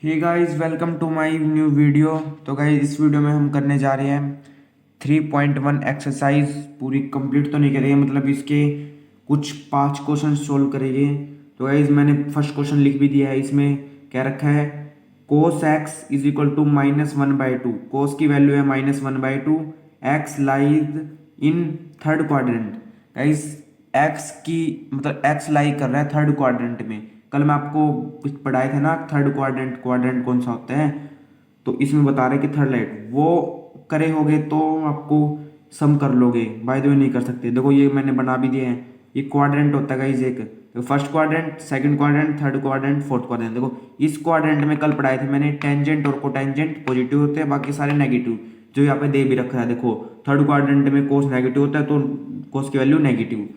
Hey guys, welcome to my new video. तो guys, इस video में हम करने जा रहे हैं 3.1 एक्सरसाइज। पूरी कंप्लीट तो नहीं करेंगे, मतलब इसके कुछ 5 क्वेश्चन सोल्व करेंगे। तो गाइस, मैंने फर्स्ट क्वेश्चन लिख भी दिया है। इसमें क्या रखा है, cos x is equal to -1/2। Cos की वैल्यू है -1/2। X lies in third quadrant. Guys, x की मतलब एक्स लाई कर रहा है थर्ड क्वाड्रेंट में। कल मैं आपको पढ़ाए थे ना, थर्ड क्वाड्रेंट क्वाड्रेंट कौन सा होता है। तो इसमें बता रहे कि थर्ड लाइट वो करे होगे तो आपको सम कर लोगे। बाय द वे नहीं कर सकते। देखो, ये मैंने बना भी दिए हैं। ये क्वाड्रेंट होता है गाइस एक, तो first quadrant, second quadrant, third quadrant, fourth quadrant. देखो, इस क्वाड्रेंट में कल पढ़ाए थे मैंने, टेंजेंट और कोटेंजेंट पॉजिटिव होते हैं, बाकी सारे नेगेटिव। जो यहाँ पे दे भी रखा है, देखो थर्ड क्वाड्रेंट में कोस नेगेटिव होता है, तो कोस की वैल्यू नेगेटिव।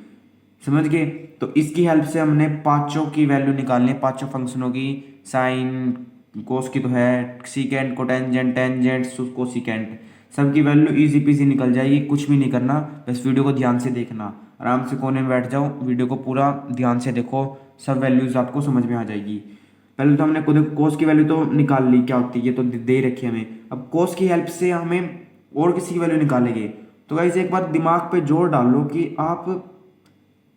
समझ गए। तो इसकी हेल्प से हमने पांचों की वैल्यू निकालनी है, पांचों फंक्शनों की। साइन कोस की तो है, सीकेंट, कोटेंजेंट, टेंजेंट, कोसिकेंट, सबकी वैल्यू इजी पीजी निकल जाएगी। कुछ भी नहीं करना, बस वीडियो को ध्यान से देखना। आराम से कोने में बैठ जाओ, वीडियो को पूरा ध्यान से देखो, सब वैल्यूज आपको समझ में आ जाएगी। पहले तो हमने खुद कोस की वैल्यू तो निकाल ली, क्या होती है ये तो दे रखी है हमें। अब कोस की हेल्प से हमें और किसी की वैल्यू निकालेंगे। तो गाइस, एक बात दिमाग पे जोर डाल लो कि आप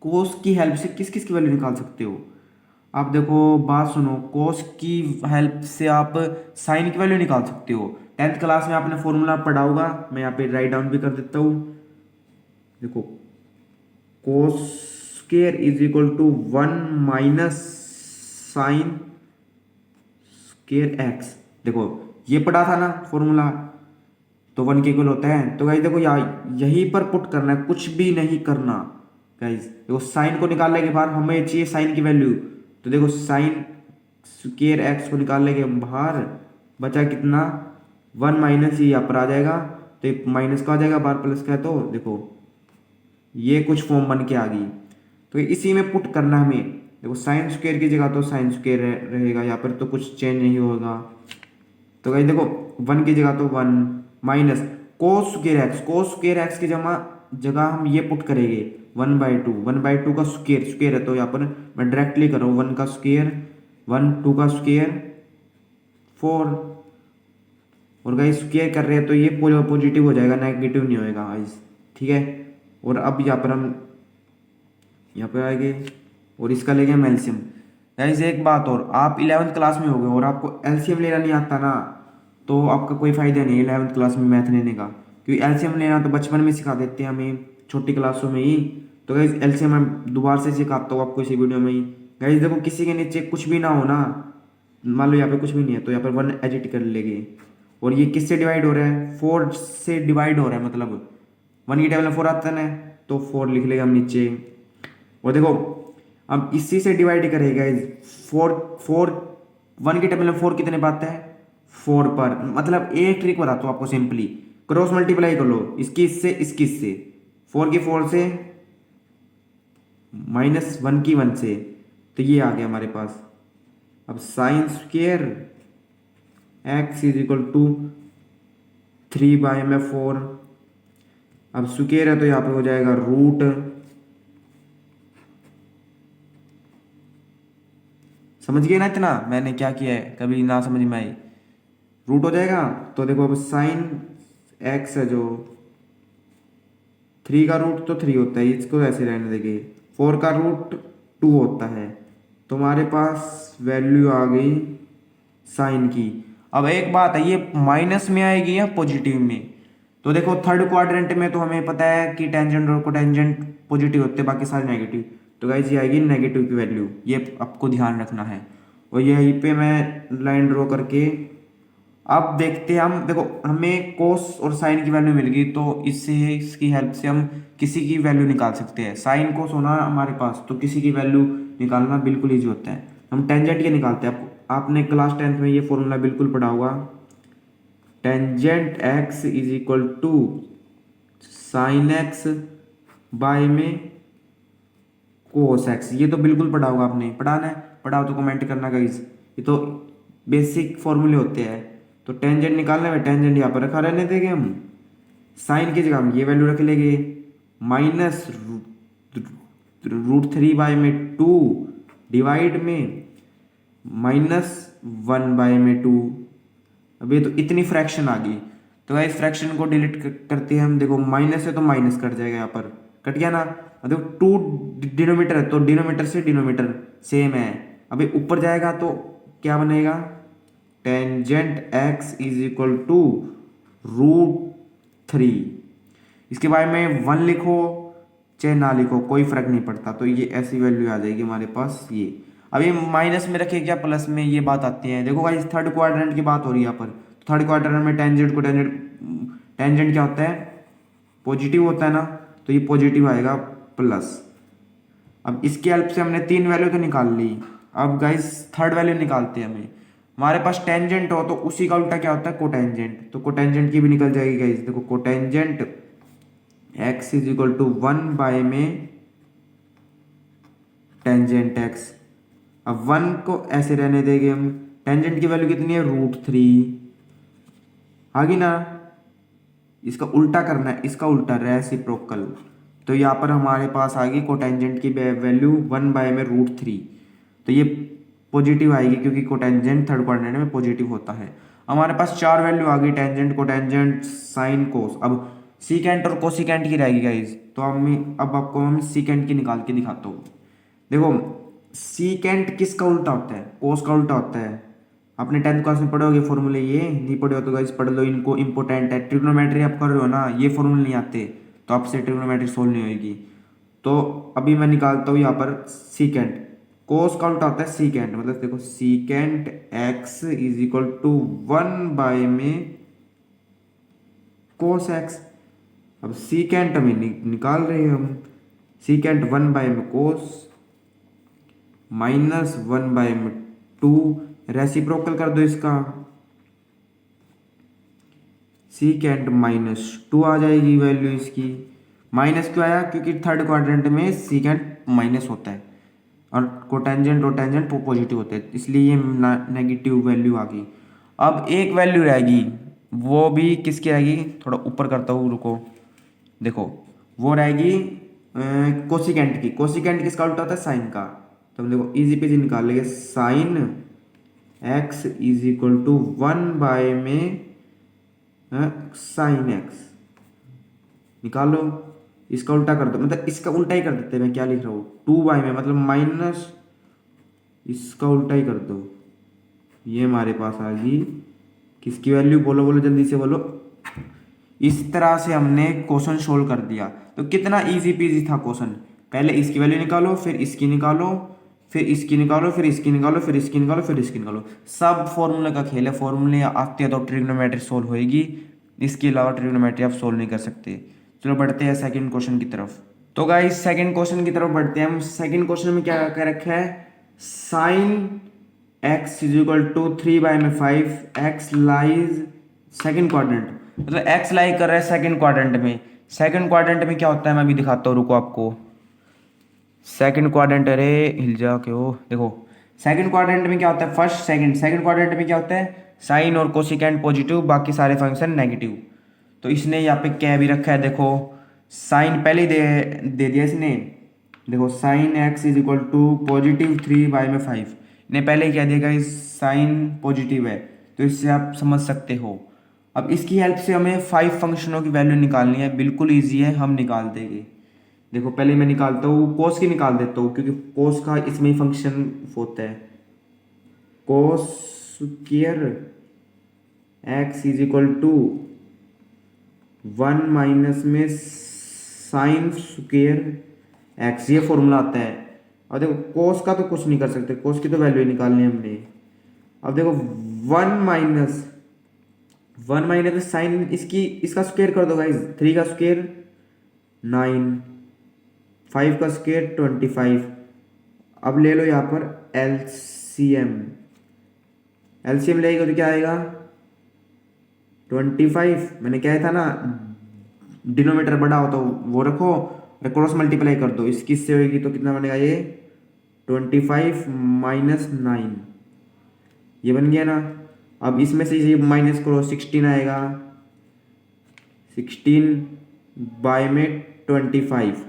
कोस की हेल्प से किस किस की वैल्यू निकाल सकते हो। आप देखो, बात सुनो, कोस की हेल्प से आप साइन की वैल्यू निकाल सकते हो। 10th क्लास में आपने फॉर्मूला पढ़ा होगा, मैं यहाँ पे राइट डाउन भी कर देता हूँ। देखो, cos square is equal to 1 minus sine square x. देखो, ये पढ़ा था ना फॉर्मूला, तो 1 के इक्वल होता है। तो गाइस देखो, यहाँ यहीं पर पुट करना है, कुछ भी नहीं करना। गाइस देखो, साइन को निकालने के बाद हमें चाहिए साइन की वैल्यू। तो देखो, साइन स्क्वायर एक्स को निकालने के बाहर बचा कितना, 1 माइनस, ये यहाँ पर आ जाएगा। तो एक माइनस का आ जाएगा, बाहर प्लस का है, तो देखो ये कुछ फॉर्म बन के आ गई। तो इसी में पुट करना हमें। देखो, साइन स्क्वायर की जगह तो साइन स्क्वायर रहेगा, यहाँ पर तो कुछ चेंज नहीं होगा। तो गाइस देखो, 1 की जगह तो 1 माइनस कोस स्क्वायर एक्स। कोस स्क्वायर एक्स की जगह हम ये पुट करेंगे 1/2। 1/2 का स्क्वायर, स्क्वायर है तो यहाँ पर मैं डायरेक्टली कर रहा हूँ 1 का स्क्वायर, 1 2 का स्क्वायर 4। और गाइस स्क्वायर कर रहे हैं तो ये पॉजिटिव हो जाएगा, नेगेटिव नहीं होएगा गाइस, ठीक है। और अब यहाँ पर हम यहाँ पे आएंगे और इसका लेंगे हम एलसीएम। गाइस एक बात और, आप 11th क्लास में हो गए और आपको एलसीएम लेना नहीं आता ना, तो आपका कोई फायदा नहीं है 11th क्लास में मैथ लेने का। क्योंकि एलसीएम लेना तो बचपन में सिखा देते हैं हमें, छोटी क्लासों में ही। तो गाइस एलसीएम मैं दोबारा से सिखाता हूँ आपको इसी वीडियो में ही। गाइस देखो, किसी के नीचे कुछ भी ना हो ना, मान लो यहाँ पे कुछ भी नहीं है, तो यहाँ पर 1 एडिट कर लेंगे। और ये किससे डिवाइड हो रहा है, 4 से डिवाइड हो रहा है, मतलब 1 की टेबल में 4 आता है, तो 4 लिख लेगा हम नीचे। और देखो, अब इसी से डिवाइड करेगा, 4 1 की टेबल में 4 कितने पे आता है, 4 पर। मतलब एक ट्रिक बताता हूँ आपको, सिंपली क्रॉस मल्टीप्लाई कर लो, इसकी इससे, इसकी इससे, 4 की 4 से, -1 की 1 से, तो ये आ गया हमारे पास। अब sine square x is equal to 3/4। अब स्क्वेयर है तो यहाँ पे हो जाएगा रूट, समझ गए ना इतना मैंने क्या किया है, कभी ना समझ में आई, रूट हो जाएगा। तो देखो, अब साइन एक्स है जो 3 का रूट तो 3 होता है, इसको ऐसे रहने देंगे। 4 का रूट 2 होता है। तो हमारे पास वैल्यू आ गई साइन की। अब एक बात है, ये माइनस में आएगी या पॉजिटिव में। तो देखो, थर्ड क्वाड्रेंट में तो हमें पता है कि टेंजेंट और कोटेंजेंट पॉजिटिव होते हैं, बाकी सारे नेगेटिव। तो गाइस ये आएगी नेगेटिव की वैल्यू, ये आपको ध्यान रखना है। और यहीं पे मैं लाइन ड्रॉ करके अब देखते हैं हम। देखो, हमें कोस और साइन की वैल्यू मिल गई, तो इससे इसकी हेल्प से हम किसी की वैल्यू निकाल सकते हैं। साइन कोस होना हमारे पास, तो किसी की वैल्यू निकालना बिल्कुल ईजी होता है। हम टेंजेंट के निकालते हैं। आपने क्लास 10th में ये फॉर्मूला बिल्कुल पढ़ा होगा, tangent x is equal to sine x by में कोस एक्स। ये तो बिल्कुल पढ़ा होगा आपने, पढ़ा ना, पढ़ा हो तो कमेंट करना गाइस। ये तो बेसिक फॉर्मूले होते हैं। तो टेंजेंट निकालने में टेंजेंट यहाँ पर रखा रहने देंगे हम, साइन की जगह हम ये वैल्यू रख लेंगे, माइनस √3/2 डिवाइड में -1/2। अब ये तो इतनी फ्रैक्शन आ गई। तो इस फ्रैक्शन को डिलीट करते हैं हम। देखो माइनस है तो माइनस कट जाएगा, यहाँ पर कट गया ना। अब देखो 2 डिनोमीटर है तो डिनोमीटर से डिनोमीटर सेम है। अभी ऊपर जाएगा तो क्या बनेगा, tangent x is equal to √3। इसके बारे में 1 लिखो चाहे ना लिखो कोई फर्क नहीं पड़ता, तो ये ऐसी वैल्यू आ जाएगी हमारे पास ये। अब ये माइनस में रखे क्या प्लस में, ये बात आती है। देखो भाई थर्ड क्वाड्रेंट की बात हो रही है यहाँ पर। थर्ड क्वाड्रेंट में टेंजेंट क्या होता है, पॉजिटिव होता है ना, तो ये पॉजिटिव आएगा प्लस। अब इसकी हेल्प से हमने 3 वैल्यू तो निकाल ली। अब गाइस थर्ड वैल्यू निकालते हैं हमें। हमारे पास टेंजेंट हो तो उसी का उल्टा क्या होता है, कोटेंजेंट। तो कोटेंजेंट की भी निकल जाएगी गाइस। देखो cotangent x is equal to 1 में टेंजेंट x। अब 1 को ऐसे रहने देंगे हम। टेंजेंट की वैल्यू कितनी है, √3 आ गई ना। इसका उल्टा करना है, इसका उल्टा रेसिप्रोकल। तो यहाँ पर हमारे पास आ गई कोटेंजेंट की वैल्यू 1 में √3। तो ये पॉजिटिव आएगी क्योंकि कोटेंजेंट थर्ड क्वाड्रेंट में पॉजिटिव होता है। हमारे पास 4 वैल्यू आ गई, टेंजेंट, कोटेंजेंट, साइन, कोस। अब सीकेंट और कोसिकेंट की रहेगी गाइज। तो अब आपको मैं सीकेंट की निकाल के दिखाता हूँ। देखो सीकेंट किसका उल्टा होता है, कोस का उल्टा होता है। आपने 10th क्लास में पढ़ोगे फॉर्मूले, ये नहीं पढ़े हो तो गाइस पढ़ लो, इनको इंपॉर्टेंट है। ट्रिग्नोमेट्री आप कर रहे हो ना, ये फॉर्मूले नहीं आते तो आपसे ट्रिग्नोमेट्री सोल्व नहीं होगी। तो अभी मैं निकालता हूँ यहाँ पर सीकेंट। कोस का उल्टा होता है सीकेंट, मतलब देखो secant x is equal to 1 में कोस एक्स। अब सीकेंट हमें निकाल रहे हैं हम। सीकेंट 1 में कोस -1/2। रेसिप्रोकल कर दो इसका, सीकेंट -2 आ जाएगी वैल्यू इसकी। माइनस क्यों आया, क्योंकि थर्ड क्वाड्रेंट में सीकेंट माइनस होता है और कोटेंजेंट और टेंजेंट पॉजिटिव होते हैं, इसलिए ये नेगेटिव वैल्यू आ गई। अब एक वैल्यू रहेगी, वो भी किसकी रहेगी, थोड़ा ऊपर करता हूँ रुको। देखो वो रहेगी कोसिकेंट की। कोसिकेंट किसका उल्टा होता है, साइन का। तो हम देखो इजी पेजी निकाल लेंगे। Sine x is equal to 1 में साइन एक्स निकालो। इसका उल्टा कर दो, मतलब इसका उल्टा ही कर देते हैं। मैं क्या लिख रहा हूँ, 2 में मतलब माइनस, इसका उल्टा ही कर दो। ये हमारे पास आ गई किसकी वैल्यू, बोलो बोलो जल्दी से बोलो। इस तरह से हमने क्वेश्चन सोल्व कर दिया। तो कितना इजी पीजी था क्वेश्चन। पहले इसकी वैल्यू निकालो, फिर इसकी निकालो, फिर इसकी निकालो, फिर इसकी निकालो, फिर इसकी निकालो, फिर इसकी निकालो। सब फॉर्मूले का खेल है। फॉर्मूले आते हैं तो ट्रिग्नोमेट्री सोल्व होएगी, इसके अलावा ट्रिग्नोमेट्री आप सोल्व नहीं कर सकते। चलो बढ़ते हैं सेकंड क्वेश्चन की तरफ। तो गाइस सेकंड क्वेश्चन की तरफ बढ़ते हैं हम। सेकंड क्वेश्चन में क्या कर रखा है, sine x is equal to 3/5 x lies second quadrant. मतलब एक्स लाई कर रहा है सेकंड क्वाड्रेंट में। सेकंड क्वाड्रेंट में क्या होता है मैं अभी दिखाता हूँ, रुको आपको। सेकंड क्वाड्रेंट, अरे हिल जा क्यों, देखो सेकंड क्वाड्रेंट में क्या होता है, फर्स्ट सेकंड। सेकंड क्वाड्रेंट में क्या होता है, साइन और कोसिकेंट पॉजिटिव, बाकी सारे फंक्शन नेगेटिव। तो इसने यहाँ पे क्या भी रखा है, देखो साइन पहले ही दे दिया इसने। देखो sine x is equal to positive 3/5, ने पहले ही कह दिया इस साइन पॉजिटिव है, तो इससे आप समझ सकते हो। अब इसकी हेल्प से हमें 5 फंक्शनों की वैल्यू निकालनी है। बिल्कुल ईजी है, हम निकाल देंगे। देखो पहले मैं निकालता हूँ, कोस की निकाल देता हूँ क्योंकि कोस का इसमें ही फंक्शन होता है। Cos square x is equal to 1 minus में साइन स्क्वायर एक्स, ये फॉर्मूला आता है। अब देखो कोस का तो कुछ नहीं कर सकते, कोस की तो वैल्यू निकालनी है हमने। अब देखो 1 माइनस साइन, इसका स्क्वायर कर दो गाइस। 3 का स्क्वायर 9, 5 का स्क्वायर 25। अब ले लो यहाँ पर एलसीएम। एलसीएम लेगा तो क्या आएगा 25। मैंने क्या था ना, डिनोमीटर बड़ा हो तो वो रखो, क्रॉस मल्टीप्लाई कर दो, इसकी से होगी तो कितना बनेगा ये 25 - 9, ये बन गया ना। अब इसमें से ये माइनस करो, 16 आएगा। 16 में 25,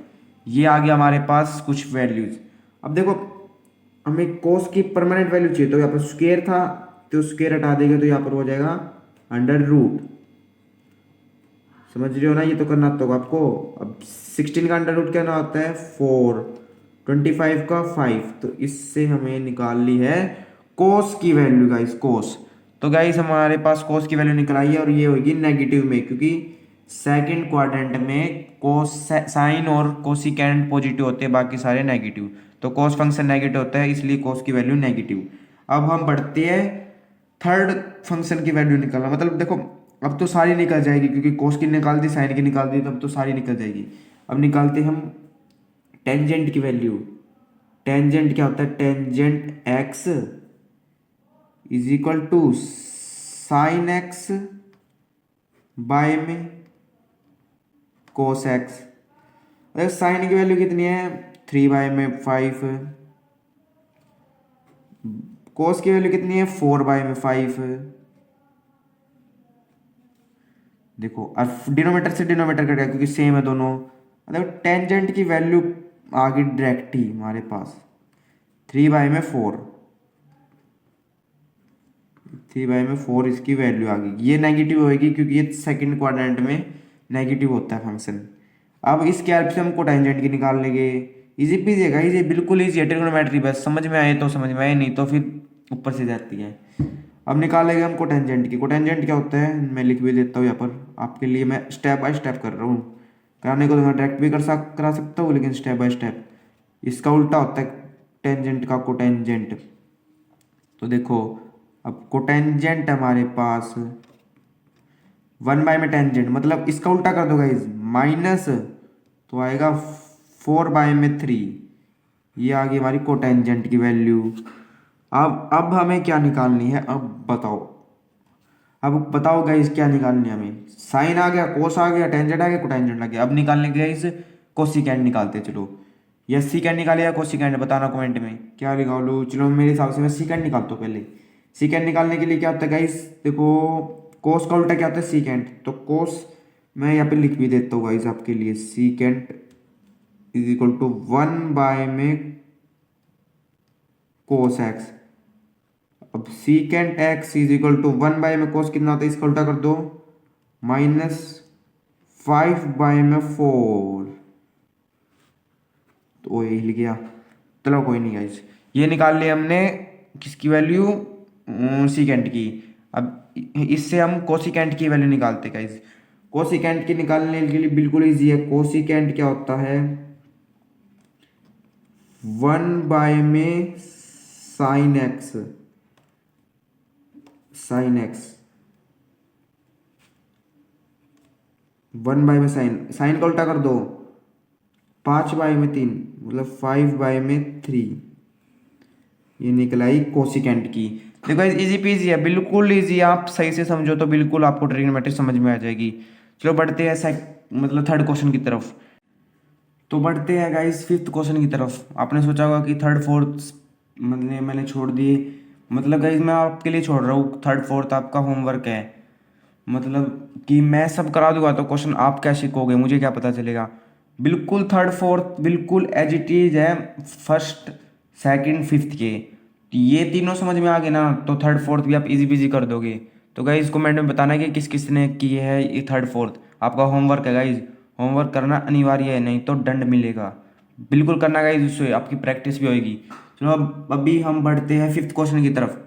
ये आ गया हमारे पास कुछ वैल्यूज। अब देखो हमें कोस की परमानेंट वैल्यू चाहिए, तो यहाँ पर स्क्वायर था तो स्क्वायर हटा देंगे तो यहाँ पर हो जाएगा अंडर रूट। समझ रहे हो ना, ये तो करना तो आपको। अब 16 का अंडर रूट क्या ना होता है 4, 25 का 5, तो इससे हमें निकाल ली है कोस की वैल्यू गाइस, कोस। तो गाइस हमारे पास कोस की वैल्यू निकल आई है और ये होगी नेगेटिव में, क्योंकि सेकंड क्वाड्रेंट में कोस साइन और कोसिकेंट पॉजिटिव होते हैं, बाकी सारे नेगेटिव। तो कोस फंक्शन नेगेटिव होता है, इसलिए कोस की वैल्यू नेगेटिव। अब हम बढ़ते हैं थर्ड फंक्शन की वैल्यू निकालना, मतलब देखो अब तो सारी निकल जाएगी, क्योंकि कोस की निकाल दी, साइन की निकाल दी, तो अब तो सारी निकल जाएगी। अब निकालते हम टेंजेंट की वैल्यू। टेंजेंट क्या होता है, tangent x is equal to sine x by में कोस एक्स। अगर साइन की वैल्यू कितनी है 3/5, कोस की वैल्यू कितनी है 4/5। देखो अब डिनोमीटर से डिनोमीटर कट गया क्योंकि सेम है दोनों। मतलब टेंजेंट की वैल्यू आ गई डायरेक्ट ही हमारे पास 3/4, 3/4 इसकी वैल्यू आ गई। ये नेगेटिव होगी क्योंकि ये सेकंड क्वाड्रेंट में नेगेटिव होता है फंक्शन। अब इसके हेल्प से हम कोटेंजेंट की निकाल लेंगे। इजी पीजी है गाइस, ये बिल्कुल इजी है ट्रिग्नोमेट्री, बस समझ में आए तो समझ में आए, नहीं तो फिर ऊपर से जाती है। अब निकालेंगे हम कोटेंजेंट की। कोटेंजेंट क्या होता है मैं लिख भी देता हूँ यहाँ पर आपके लिए, मैं स्टेप बाय स्टेप कर रहा हूँ। कराने को तो मैं डायरेक्ट भी करा सकता हूँ, लेकिन स्टेप बाय स्टेप। इसका उल्टा होता है टेंजेंट का कोटेंजेंट। तो देखो अब कोटेंजेंट हमारे पास 1 में टेंजेंट, मतलब इसका उल्टा कर दो गाइज, माइनस तो आएगा 4/3। ये आ गई हमारी कोटेंजेंट की वैल्यू। अब हमें क्या निकालनी है, अब बताओ। अब बताओ गाइस क्या निकालनी है हमें। साइन आ गया, कोस आ गया, टेंजेंट आ गया, कोटेंजेंट आ गया। अब निकालने के गाइस कोसिकेंड निकालते हैं। चलो या सीकेंड निकाले या कोसिकेंड, बताना कमेंट में क्या निकालो। चलो मेरे हिसाब से मैं सीकेंड निकालता हूँ पहले। सीकेंड निकालने के लिए क्या होता है गाइस, देखो कोस का उल्टा क्या होता है सीकेंड, तो कोस मैं यहाँ पे लिख भी देता हूँ गाइस आपके लिए। सीकेंड इज इक्वल टू 1 में कोस एक्स। अब secant x is equal to 1 में कोस कितना होता है, इसका उल्टा कर दो, -5/4। तो ये हिल गया, चलो कोई नहीं गाइस। ये निकाल लिया हमने किसकी वैल्यू, सीकेंट की। अब इससे हम कोसिकेंट की वैल्यू निकालते गाइस। कोसिकेंट की निकालने के लिए बिल्कुल इजी है। कोसिकेंट क्या होता है 1 में साइन एक्स, साइन एक्स 1 में साइन, साइन का उल्टा कर दो 5/3, मतलब 5/3। ये निकलाई कोसिकेंट की। देखो इजी पीजी है, बिल्कुल इजी, आप सही से समझो तो बिल्कुल आपको ट्रिग्नोमेट्री समझ में आ जाएगी। चलो बढ़ते हैं मतलब थर्ड क्वेश्चन की तरफ। तो बढ़ते हैं गाइस फिफ्थ क्वेश्चन की तरफ। आपने सोचा होगा कि थर्ड फोर्थ मतलब मैंने छोड़ दिए, मतलब गाइस मैं आपके लिए छोड़ रहा हूँ। थर्ड फोर्थ आपका होमवर्क है, मतलब कि मैं सब करा दूंगा तो क्वेश्चन आप क्या सीखोगे मुझे क्या पता चलेगा। बिल्कुल थर्ड फोर्थ बिल्कुल एज इट इज है फर्स्ट सेकंड फिफ्थ के। ये तीनों समझ में आ गए ना, तो थर्ड फोर्थ भी आप इजी बिजी कर दोगे। तो गाइज कमेंट में बताना कि किस किस ने किए है ये थर्ड फोर्थ। आपका होमवर्क है गाइज, होमवर्क करना अनिवार्य है, नहीं तो दंड मिलेगा। बिल्कुल करना गाइज, उससे आपकी प्रैक्टिस भी होगी। चलो अब अभी हम बढ़ते हैं फिफ्थ क्वेश्चन की तरफ।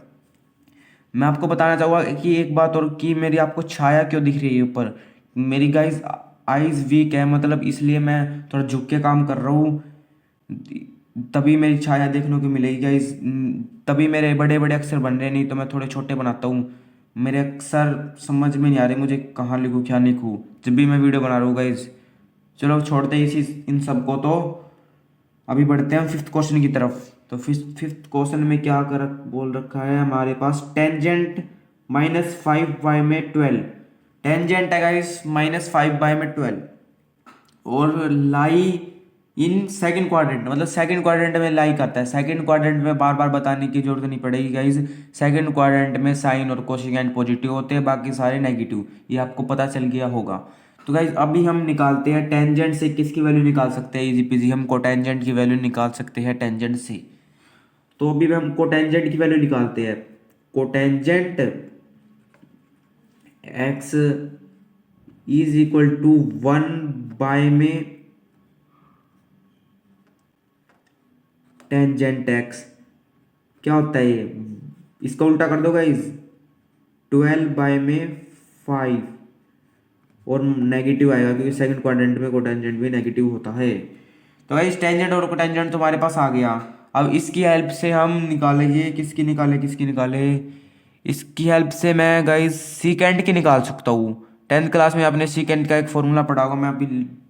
मैं आपको बताना चाहूँगा कि एक बात और, कि मेरी आपको छाया क्यों दिख रही है ऊपर। मेरी गाइज आईज वीक है, मतलब इसलिए मैं थोड़ा झुक के काम कर रहा हूँ, तभी मेरी छाया देखने को मिलेगी गाइज। तभी मेरे बड़े बड़े अक्षर बन रहे, नहीं तो मैं थोड़े छोटे बनाता हूँ। मेरे अक्षर समझ में नहीं आ रहे मुझे, कहाँ लिखूँ क्या लिखूँ जब भी मैं वीडियो बना रहा हूँ गाइज। चलो छोड़ते हैं इसी इन सबको, तो अभी बढ़ते हैं फिफ्थ क्वेश्चन की तरफ। तो फिफ्थ क्वेश्चन में क्या कर बोल रखा है हमारे पास, टेंजेंट -5/12। टेंजेंट है गाइस -5/12 और लाई इन सेकंड क्वाड्रेंट, मतलब सेकंड क्वाड्रेंट में लाई करता है। सेकंड क्वाड्रेंट में बार बार बताने की जरूरत नहीं पड़ेगी गाइस। सेकंड क्वाड्रेंट में साइन और कोसिकेंट पॉजिटिव होते हैं, बाकी सारे नेगेटिव, ये आपको पता चल गया होगा। तो गाइज अभी हम निकालते हैं टेंजेंट से किसकी वैल्यू निकाल सकते हैं, इजी पीजी हम कोटेंजेंट की वैल्यू निकाल सकते हैं टेंजेंट से। तो अभी हम कोटेंजेंट की वैल्यू निकालते हैं। Cotangent x is equal to 1 में टेंजेंट एक्स क्या होता है ये, इसका उल्टा कर दो गाइज, 12 में 5 और नेगेटिव आएगा क्योंकि सेकंड क्वाड्रेंट में कोटेंजेंट भी नेगेटिव होता है। तो गाइज टेंजेंट और कोटेंजेंट तुम्हारे पास आ गया। अब इसकी हेल्प से हम निकालेंगे, किसकी निकाले, इसकी हेल्प से मैं गाइज सीकेंट की निकाल सकता हूँ। 10th क्लास में आपने सीकेंट का एक फॉर्मूला पढ़ा होगा, मैं अभी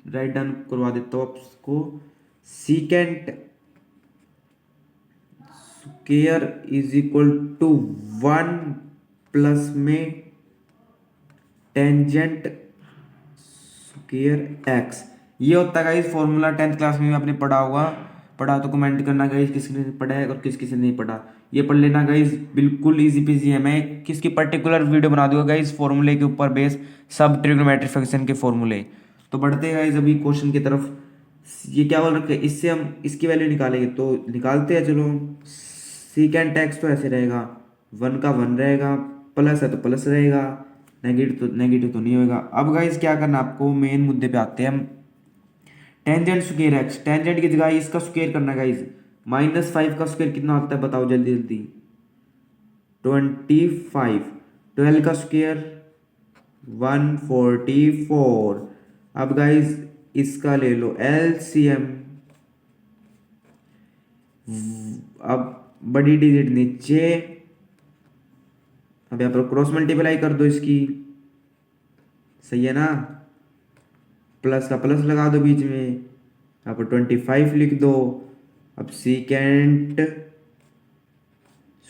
राइट डाउन करवा देता हूँ आपको। Secant square is equal to 1 plus में टेंजेंट स्क्वायर एक्स, ये होता है गाइस फॉर्मूला। 10th क्लास में भी आपने पढ़ा होगा, पढ़ा तो कमेंट करना गाइस किसने पढ़ा है और किस किसने नहीं पढ़ा, ये पढ़ लेना गाइस, बिल्कुल इजी पीजी है। मैं किसकी पर्टिकुलर वीडियो बना दूंगा गाइस फॉर्मूले के ऊपर बेस, सब ट्रिग्नोमेट्रिक फंक्शन के फॉर्मूले। तो बढ़ते हैं गाइस अभी क्वेश्चन की तरफ। ये क्या बोल रखे, इससे हम इसकी वैल्यू निकालेंगे, तो निकालते हैं चलो। सीकेंट एक्स तो ऐसे रहेगा, 1 का 1 रहेगा, प्लस है तो प्लस रहेगा, नेगेटिव तो नहीं होगा। अब गाइस क्या करना आपको, मेन मुद्दे पे आते हैं हम। टेंजेंट स्क्वायर एक्स, टेंजेंट की जगह इसका स्क्वायर करना गाइस। -5 का स्क्वायर कितना होता है बताओ जल्दी जल्दी, 25। 12 का स्क्वायर 144। अब गाइस इसका ले लो एलसीएम। अब बड़ी डिजिट नीचे, अब यहाँ पर क्रॉस मल्टीप्लाई कर दो इसकी, सही है ना, प्लस का प्लस लगा दो बीच में, यहाँ पर 25 लिख दो। अब secant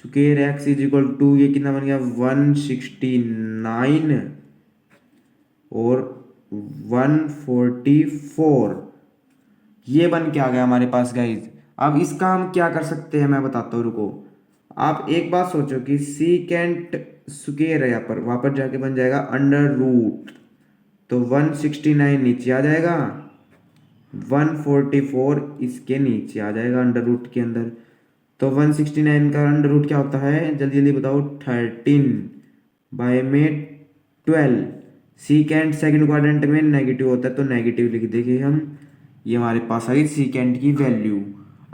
square x is equal to, ये कितना बन गया 169 और 144, ये बन के आ गया हमारे पास गाइज। अब इसका हम क्या कर सकते हैं मैं बताता हूँ, रुको। आप एक बात सोचो कि सीकेंट स्क्वायर है यहाँ पर, वहां पर जाके बन जाएगा अंडर रूट, तो 169 नीचे आ जाएगा, 144 इसके नीचे आ जाएगा अंडर रूट के अंदर। तो 169 का अंडर रूट क्या होता है जल्दी जल्दी बताओ, 13/12। सीकेंट सेकंड क्वाड्रेंट में नेगेटिव होता है तो नेगेटिव लिख देंगे हम। ये हमारे पास आई सीकेंट की वैल्यू।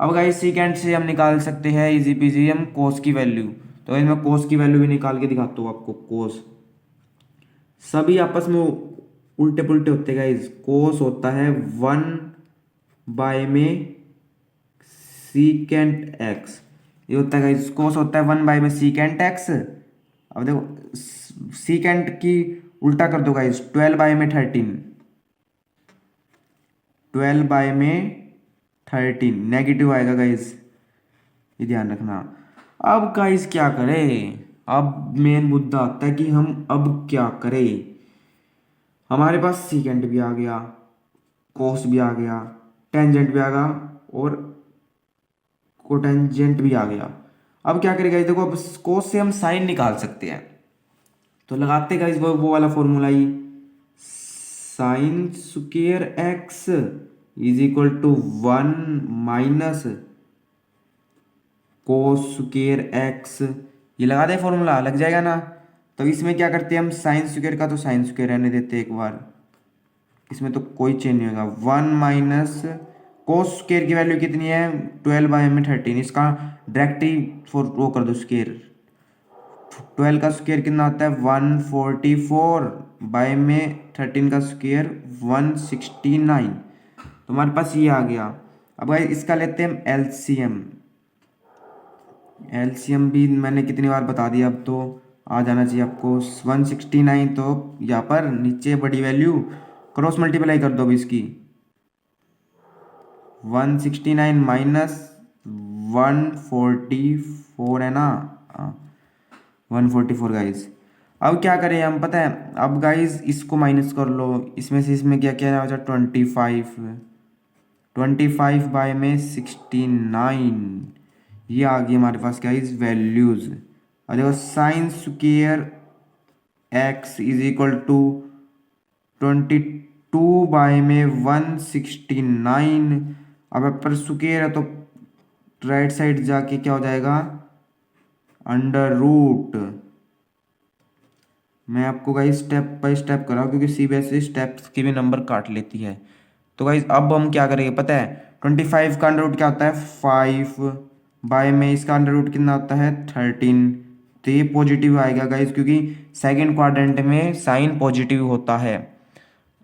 अब गाइस सीकेंट से हम निकाल सकते हैं इजी पीजी हम कोस की वैल्यू। तो मैं कोस की वैल्यू भी निकाल के दिखाता हूँ आपको। कोस सभी आपस में उल्टे पुल्टे होते गाइस। कोस होता है 1 में सीकेंट एक्स, ये होता है गाइस कोस होता है 1 में सीकेंट एक्स। अब देखो सीकेंट की उल्टा कर दो गाइस, 12 में 13, 12 में 13 नेगेटिव आएगा गाइस, ये ध्यान रखना। अब गाइस क्या करें, अब मेन मुद्दा आता है कि हम अब क्या करें। हमारे पास सीकेंट भी आ गया, कोस भी आ गया, टेंजेंट भी आ गया और कोटेंजेंट भी आ गया। अब क्या करेगा, देखो अब कोस से हम साइन निकाल सकते हैं, तो लगाते गाइस वो वाला फॉर्मूला ही, sine square x is equal to 1 minus cos square x, ये लगा दे फॉर्मूला, लग जाएगा ना। तो इसमें क्या करते हैं हम, साइन स्क्वायर का तो साइन स्क्वायर रहने देते हैं एक बार, इसमें तो कोई चेंज नहीं होगा। 1 माइनस कोस स्क्वायर की वैल्यू कितनी है 12 में 13, इसका डायरेक्ट ही वो कर दो स्क्वायर। 12 का स्क्वायर कितना होता है 144 में 13 का स्क्वायर 169, तो हमारे पास ये आ गया। अब भाई इसका लेते हैं हम एलसीएम। एलसीएम भी मैंने कितनी बार बता दिया, अब तो आ जाना चाहिए आपको 169। तो यहाँ पर नीचे बड़ी वैल्यू क्रॉस मल्टीप्लाई कर दो अब इसकी, 169 माइनस 144 है ना, 144 गाइज। अब क्या करें हम पता है, अब गाइज इसको माइनस कर लो, इसमें से इसमें क्या क्या हो, 25 में 69, ये आ गई हमारे पास गाइज वैल्यूज। और देखो sine square x is equal to 22 में 169। अब पर स्क्वायर है तो राइट साइड जाके क्या हो जाएगा, अंडर रूट। मैं आपको गाइस स्टेप बाय स्टेप कराऊँ क्योंकि सीबीएसई स्टेप्स के भी नंबर काट लेती है। तो गाइस अब हम क्या करेंगे पता है, 25 का अंडर रूट क्या होता है 5, बाय में इसका अंडर रूट कितना होता है 13। तो ये पॉजिटिव आएगा गाइस क्योंकि सेकंड क्वाड्रेंट में साइन पॉजिटिव होता है।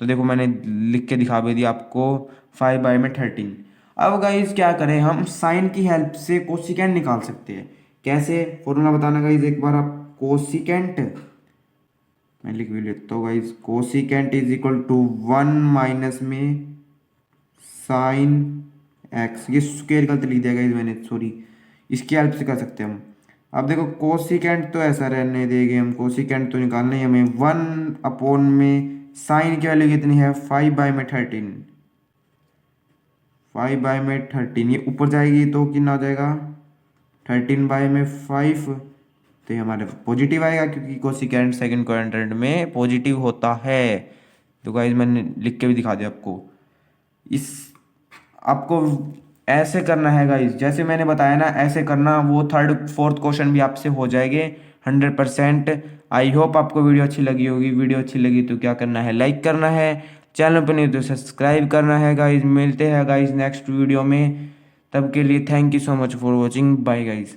तो देखो मैंने लिख के दिखा भी दिया आपको, 5/13। अब गाइस क्या करें, हम साइन की हेल्प से कोसिकेंट निकाल सकते हैं। कैसे, फॉर्मूला बताना गाइस एक बार आप। कोसिकेंट मैं लिख भी लेता हूँ guys, cosecant is equal to 1 minus में साइन एक्स। ये स्क्वायर गलत लिख दिया गाइस मैंने, सॉरी। इसकी हेल्प से कर सकते हैं हम। अब देखो कोसिकेंट तो ऐसा रहने देंगे हम, कोसिकेंट तो निकालना ही हमें। 1 अपॉन में साइन की वैल्यू कितनी है 5/13। 5/13 ये ऊपर जाएगी तो कितना हो जाएगा 13/5। तो ये हमारे पॉजिटिव आएगा क्योंकि कोसिकेंट सेकंड क्वाड्रेंट में पॉजिटिव होता है। तो गाइस मैंने लिख के भी दिखा दिया आपको। इस आपको ऐसे करना है गाइस, जैसे मैंने बताया ना ऐसे करना, वो थर्ड फोर्थ क्वेश्चन भी आपसे हो जाएंगे 100%। आई होप आपको वीडियो अच्छी लगी होगी। वीडियो अच्छी लगी तो क्या करना है, लाइक करना है, चैनल पर नहीं तो सब्सक्राइब करना है गाइस। मिलते हैं गाइस नेक्स्ट वीडियो में, तब के लिए thank you so much for watching, bye guys.